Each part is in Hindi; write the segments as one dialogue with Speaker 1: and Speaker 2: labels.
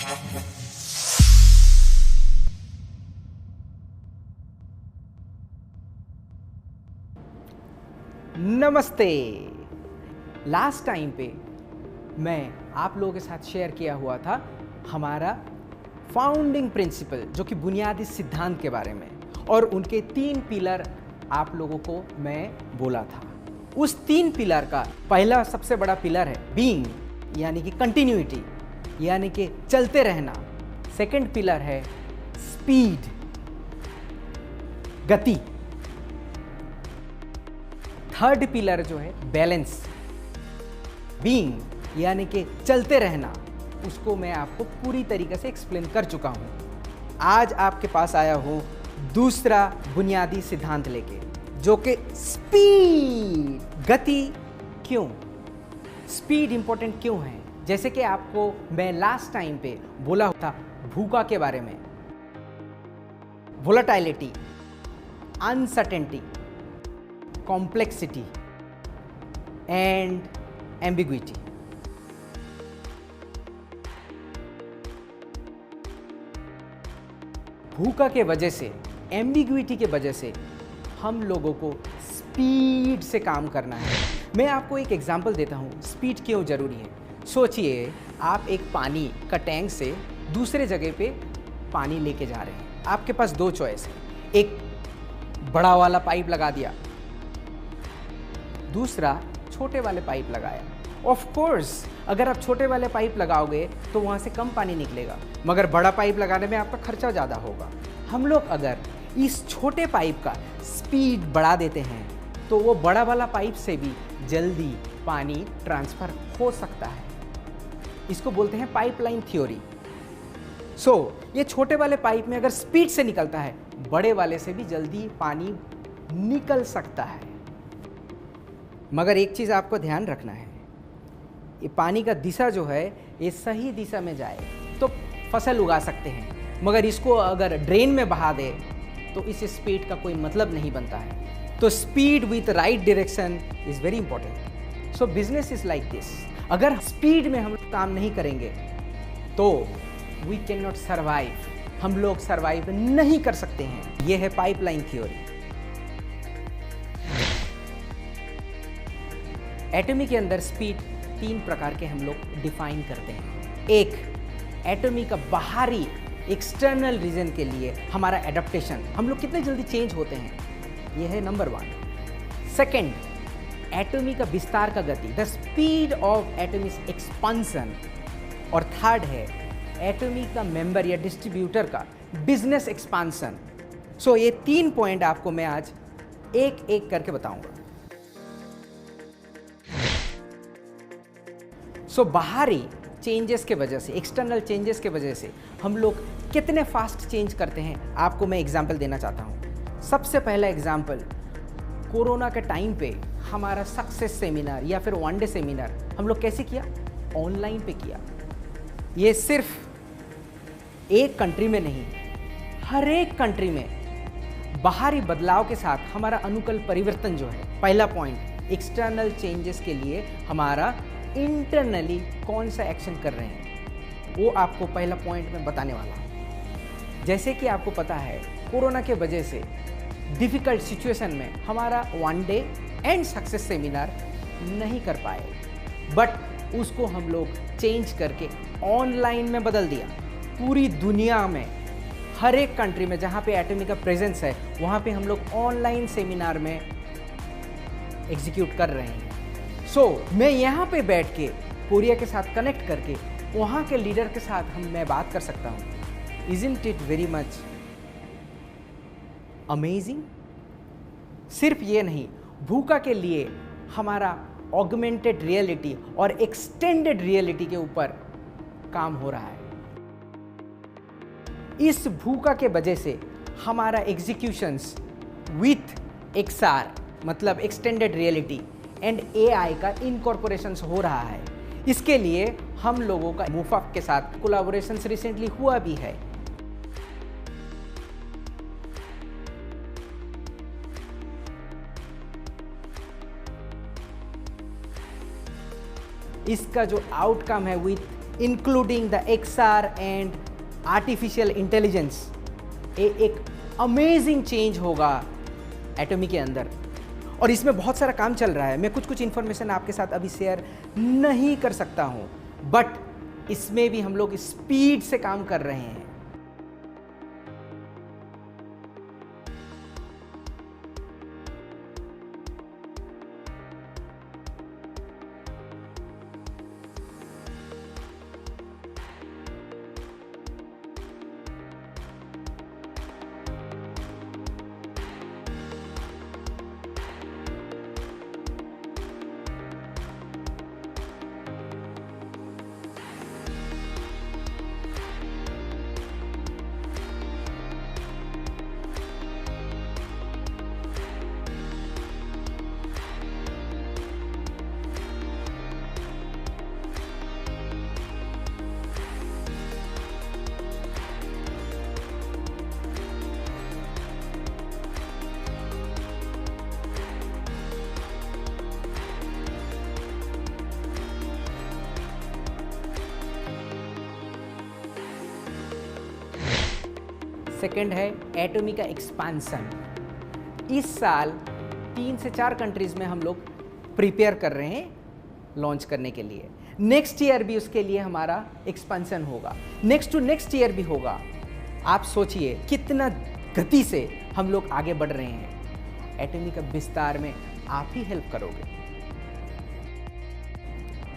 Speaker 1: नमस्ते। लास्ट टाइम पे मैं आप लोगों के साथ शेयर किया हुआ था हमारा फाउंडिंग प्रिंसिपल, जो कि बुनियादी सिद्धांत के बारे में, और उनके 3 पिलर आप लोगों को मैं बोला था। उस 3 पिलर का पहला सबसे बड़ा पिलर है बीइंग, यानी कि कंटिन्यूटी, यानी कि चलते रहना। सेकंड पिलर है स्पीड, गति। थर्ड पिलर जो है बैलेंस। बीइंग यानी कि चलते रहना, उसको मैं आपको पूरी तरीके से एक्सप्लेन कर चुका हूं। आज आपके पास आया हूं दूसरा बुनियादी सिद्धांत लेके, जो कि स्पीड, गति। क्यों स्पीड इंपॉर्टेंट क्यों है? जैसे कि आपको मैं लास्ट टाइम पे बोला था भूखा के बारे में, volatility, uncertainty, complexity and ambiguity. भूखा के वजह से, एम्बिग्विटी के वजह से हम लोगों को स्पीड से काम करना है। मैं आपको एक एग्जांपल देता हूँ स्पीड क्यों जरूरी है। सोचिए आप एक पानी का टैंक से दूसरे जगह पे पानी लेके जा रहे हैं। आपके पास 2 चॉइस है, एक बड़ा वाला पाइप लगा दिया, दूसरा छोटे वाले पाइप लगाया। ऑफ कोर्स अगर आप छोटे वाले पाइप लगाओगे तो वहाँ से कम पानी निकलेगा, मगर बड़ा पाइप लगाने में आपका खर्चा ज़्यादा होगा। हम लोग अगर इस छोटे पाइप का स्पीड बढ़ा देते हैं तो वो बड़ा वाला पाइप से भी जल्दी पानी ट्रांसफ़र हो सकता है। इसको बोलते हैं पाइपलाइन थ्योरी। ये छोटे वाले पाइप में अगर स्पीड से निकलता है, बड़े वाले से भी जल्दी पानी निकल सकता है। मगर एक चीज़ आपको ध्यान रखना है, ये पानी का दिशा जो है ये सही दिशा में जाए तो फसल उगा सकते हैं, मगर इसको अगर ड्रेन में बहा दे तो इस स्पीड का कोई मतलब नहीं बनता है। तो speed with right direction is very important. Business is like this. अगर स्पीड में हम काम नहीं करेंगे तो वी कैन नॉट सर्वाइव, हम लोग सर्वाइव नहीं कर सकते हैं। ये है पाइपलाइन थ्योरी। एटमी के अंदर स्पीड 3 प्रकार के हम लोग डिफाइन करते हैं। एक, एटमी का बाहरी एक्सटर्नल रीजन के लिए हमारा एडाप्टेशन, हम लोग कितने जल्दी चेंज होते हैं, यह है नंबर 1। सेकेंड, एटमी का विस्तार का गति, द स्पीड ऑफ एटमीज एक्सपांसन। और थर्ड है एटमी का मेंबर या डिस्ट्रीब्यूटर का बिजनेस एक्सपांसन। ये 3 पॉइंट आपको मैं आज एक एक करके बताऊंगा। बाहरी चेंजेस के वजह से, एक्सटर्नल चेंजेस के वजह से हम लोग कितने फास्ट चेंज करते हैं, आपको मैं एग्जांपल देना चाहता हूँ। सबसे पहला एग्जांपल, कोरोना के टाइम पे हमारा सक्सेस सेमिनार या फिर 1 डे सेमिनार हम लोग कैसे किया? ऑनलाइन पे किया। ये सिर्फ एक कंट्री में नहीं, हर एक कंट्री में बाहरी बदलाव के साथ हमारा अनुकूल परिवर्तन जो है, पहला पॉइंट, एक्सटर्नल चेंजेस के लिए हमारा इंटरनली कौन सा एक्शन कर रहे हैं, वो आपको पहला पॉइंट में बताने वाला हूँ। जैसे कि आपको पता है कोरोना के वजह से डिफ़िकल्ट सिचुएशन में हमारा 1 डे एंड सक्सेस सेमिनार नहीं कर पाए, बट उसको हम लोग चेंज करके ऑनलाइन में बदल दिया। पूरी दुनिया में हर एक कंट्री में जहाँ पे एटमी का प्रेजेंस है वहाँ पे हम लोग ऑनलाइन सेमिनार में एग्जीक्यूट कर रहे हैं। मैं यहाँ पे बैठ के कोरिया के साथ कनेक्ट करके वहाँ के लीडर के साथ मैं बात कर सकता हूँ। Isn't it very much amazing? सिर्फ ये नहीं, भूखा के लिए हमारा ऑगमेंटेड रियलिटी और एक्सटेंडेड रियलिटी के ऊपर काम हो रहा है। इस भूखा के वजह से हमारा एग्जीक्यूशंस विथ एक्सआर मतलब एक्सटेंडेड रियलिटी एंड एआई का इनकॉर्पोरेशंस हो रहा है। इसके लिए हम लोगों का मुफाक के साथ कोलैबोरेशंस रिसेंटली हुआ भी है। इसका जो आउटकम है with including the XR and artificial intelligence, एक अमेजिंग चेंज होगा एटॉमी के अंदर। और इसमें बहुत सारा काम चल रहा है। मैं कुछ इन्फॉर्मेशन आपके साथ अभी शेयर नहीं कर सकता हूँ, बट इसमें भी हम लोग स्पीड से काम कर रहे हैं। सेकेंड है एटॉमी का एक्सपांसन। इस साल 3 से 4 कंट्रीज में हम लोग प्रिपेयर कर रहे हैं लॉन्च करने के लिए। नेक्स्ट ईयर भी उसके लिए हमारा एक्सपांसन होगा, नेक्स्ट टू नेक्स्ट ईयर भी होगा। आप सोचिए कितना गति से हम लोग आगे बढ़ रहे हैं। एटॉमी का विस्तार में आप ही हेल्प करोगे।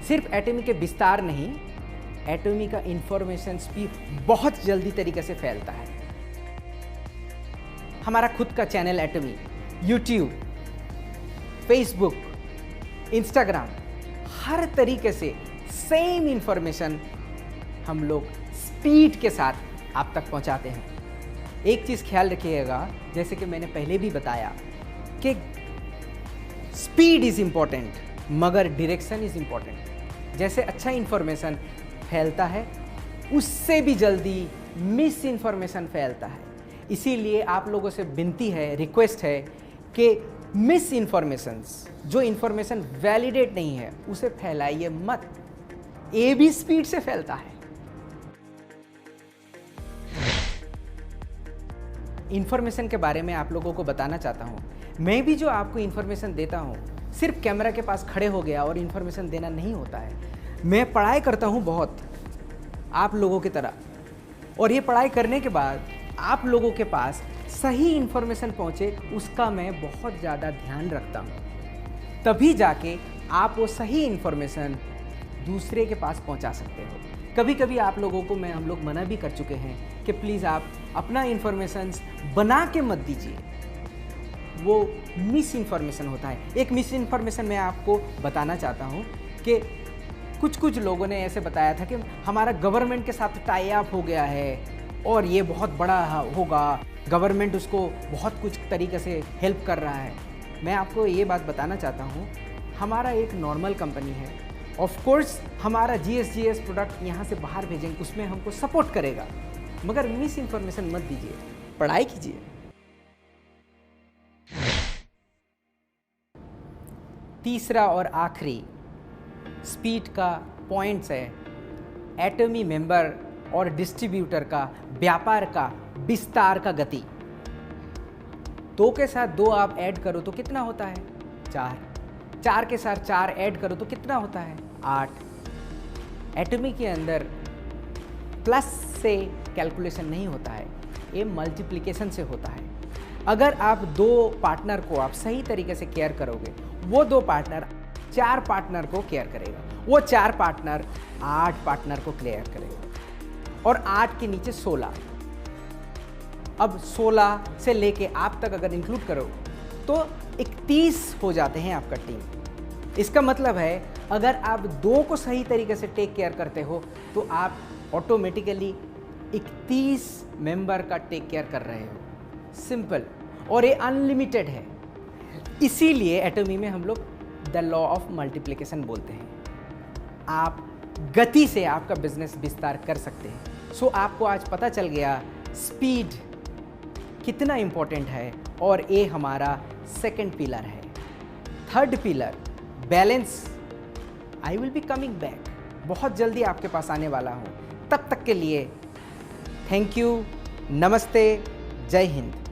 Speaker 1: सिर्फ एटॉमी के विस्तार नहीं, एटॉमी का इंफॉर्मेशन भी बहुत जल्दी तरीके से फैलता है। हमारा खुद का channel Atomy, YouTube, Facebook, Instagram, हर तरीके से सेम इंफॉर्मेशन हम लोग स्पीड के साथ आप तक पहुंचाते हैं। एक चीज़ ख्याल रखिएगा, जैसे कि मैंने पहले भी बताया कि स्पीड इज़ इम्पॉर्टेंट मगर डायरेक्शन इज़ इम्पॉर्टेंट। जैसे अच्छा इंफॉर्मेशन फैलता है, उससे भी जल्दी मिस इन्फॉर्मेशन फैलता है। इसीलिए आप लोगों से विनती है, रिक्वेस्ट है कि मिस इन्फॉर्मेशंस, जो इन्फॉर्मेशन वैलिडेट नहीं है, उसे फैलाइए मत। ये भी स्पीड से फैलता है। इन्फॉर्मेशन के बारे में आप लोगों को बताना चाहता हूँ, मैं भी जो आपको इन्फॉर्मेशन देता हूँ सिर्फ कैमरा के पास खड़े हो गया और इन्फॉर्मेशन देना नहीं होता है। मैं पढ़ाई करता हूँ बहुत आप लोगों की तरह, और ये पढ़ाई करने के बाद आप लोगों के पास सही इन्फॉर्मेशन पहुँचे उसका मैं बहुत ज़्यादा ध्यान रखता हूँ। तभी जाके आप वो सही इन्फॉर्मेशन दूसरे के पास पहुँचा सकते हो। कभी कभी आप लोगों को हम लोग मना भी कर चुके हैं कि प्लीज़ आप अपना इन्फॉर्मेशन बना के मत दीजिए, वो मिस इन्फॉर्मेशन होता है। एक मिस इन्फॉर्मेशन मैं आपको बताना चाहता हूँ कि कुछ लोगों ने ऐसे बताया था कि हमारा गवर्नमेंट के साथ टाई अप हो गया है और ये बहुत बड़ा होगा, गवर्नमेंट उसको बहुत कुछ तरीके से हेल्प कर रहा है। मैं आपको ये बात बताना चाहता हूँ, हमारा एक नॉर्मल कंपनी है। ऑफ कोर्स हमारा GSGS प्रोडक्ट यहाँ से बाहर भेजेंगे, उसमें हमको सपोर्ट करेगा, मगर मिस इन्फॉर्मेशन मत दीजिए, पढ़ाई कीजिए। तीसरा और आखिरी स्पीड का पॉइंट्स है एटॉमी मेंबर और डिस्ट्रीब्यूटर का व्यापार का विस्तार का गति। 2 के साथ 2 आप ऐड करो तो कितना होता है? 4। 4 के साथ 4 ऐड करो तो कितना होता है? 8। एटॉमी के अंदर प्लस से कैलकुलेशन नहीं होता है, ये मल्टीप्लिकेशन से होता है। अगर आप 2 पार्टनर को आप सही तरीके से केयर करोगे, वो 2 पार्टनर 4 पार्टनर को केयर करेगा, वो 4 पार्टनर 8 पार्टनर को केयर करेगा, और 8 के नीचे 16। अब 16 से लेके आप तक अगर इंक्लूड करो तो 31 हो जाते हैं आपका टीम। इसका मतलब है अगर आप 2 को सही तरीके से टेक केयर करते हो तो आप ऑटोमेटिकली 31 मेंबर का टेक केयर कर रहे हो। सिंपल, और ये अनलिमिटेड है। इसीलिए एटॉमी में हम लोग द लॉ ऑफ मल्टीप्लिकेशन बोलते हैं। आप गति से आपका बिजनेस विस्तार कर सकते हैं। सो आपको आज पता चल गया स्पीड कितना इम्पोर्टेंट है, और ये हमारा सेकंड पिलर है। Third pillar balance. I will be coming back, बहुत जल्दी आपके पास आने वाला हूँ। तब तक के लिए थैंक यू, नमस्ते, जय हिंद।